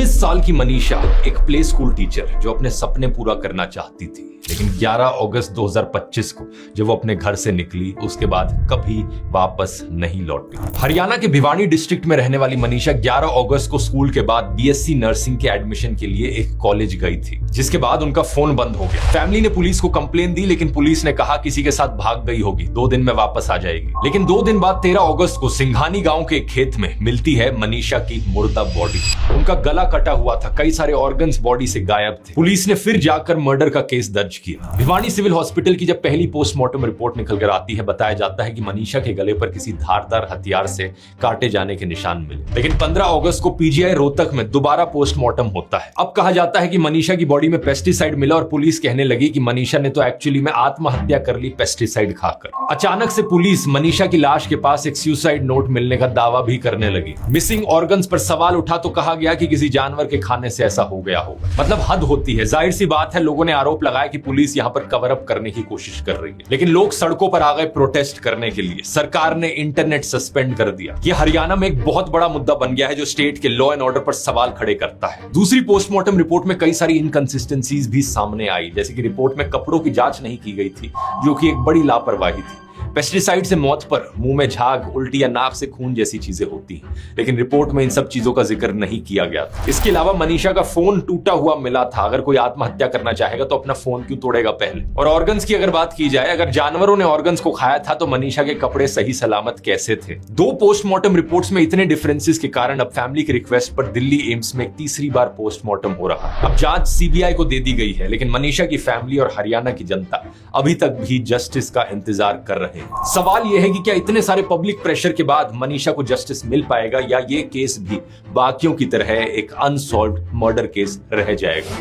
19 साल की मनीषा एक प्ले स्कूल टीचर जो अपने सपने पूरा करना चाहती थी, लेकिन 11 अगस्त 2025 को जब वो अपने घर से निकली उसके बाद कभी वापस नहीं लौटी। हरियाणा के भिवानी डिस्ट्रिक्ट में रहने वाली मनीषा 11 अगस्त को स्कूल के बाद बीएससी नर्सिंग के एडमिशन के लिए एक कॉलेज गई थी, जिसके बाद उनका फोन बंद हो गया। फैमिली ने पुलिस को कंप्लेन दी, लेकिन पुलिस ने कहा किसी के साथ भाग गई होगी, 2 दिन में वापस आ जाएगी। लेकिन 2 दिन बाद 13 अगस्त को सिंघानी गांव के एक खेत में मिलती है मनीषा की मुर्दा बॉडी। उनका गला कटा हुआ था, कई सारे ऑर्गन्स बॉडी से गायब थे। पुलिस ने फिर जाकर मर्डर का केस दर्ज किया। भिवानी सिविल हॉस्पिटल की जब पहली पोस्टमार्टम रिपोर्ट निकल कर आती है, बताया जाता है कि मनीषा के गले पर किसी धारदार हथियार से काटे जाने के निशान मिले। लेकिन 15 अगस्त को पीजीआई रोहतक में दोबारा पोस्टमार्टम होता है। अब कहा जाता है कि मनीषा की बॉडी में पेस्टिसाइड मिला और पुलिस कहने लगी कि मनीषा ने तो एक्चुअली में आत्महत्या कर ली पेस्टिसाइड खाकर। अचानक से पुलिस मनीषा की लाश के पास एक सुसाइड नोट मिलने का दावा भी करने लगी। मिसिंग ऑर्गन्स पर सवाल उठा तो कहा गया कि किसी जानवर के खाने से ऐसा हो गया होगा। मतलब हद होती है। जाहिर सी बात है, लोगों ने आरोप लगाया कि पुलिस यहाँ पर कवर अप करने की कोशिश कर रही है, लेकिन लोग सड़कों पर आ गए प्रोटेस्ट करने के लिए। सरकार ने इंटरनेट सस्पेंड कर दिया। ये हरियाणा में एक बहुत बड़ा मुद्दा बन गया है जो स्टेट के लॉ एंड ऑर्डर पर सवाल खड़े करता है। दूसरी पोस्टमार्टम रिपोर्ट में कई सारी इनकंसिस्टेंसीज भी सामने आई, जैसे कि रिपोर्ट में कपड़ों की जांच नहीं की गई थी, जो कि एक बड़ी लापरवाही थी। पेस्टिसाइड से मौत पर मुंह में झाग, उल्टी या नाक से खून जैसी चीजें होती हैं, लेकिन रिपोर्ट में इन सब चीजों का जिक्र नहीं किया गया था। इसके अलावा मनीषा का फोन टूटा हुआ मिला था। अगर कोई आत्महत्या करना चाहेगा तो अपना फोन क्यों तोड़ेगा पहले। और ऑर्गन्स की अगर बात की जाए, अगर जानवरों ने ऑर्गन्स को खाया था तो मनीषा के कपड़े सही सलामत कैसे थे। 2 पोस्टमार्टम रिपोर्ट्स में इतने डिफरेंसेस के कारण अब फैमिली की रिक्वेस्ट पर दिल्ली एम्स में एक तीसरी बार पोस्टमार्टम हो रहा है। अब जांच सीबीआई को दे दी गई है, लेकिन मनीषा की फैमिली और हरियाणा की जनता अभी तक भी जस्टिस का इंतजार कर रहे हैं। सवाल यह है कि क्या इतने सारे पब्लिक प्रेशर के बाद मनीषा को जस्टिस मिल पाएगा, या ये केस भी बाकियों की तरह एक अनसॉल्व्ड मर्डर केस रह जाएगा।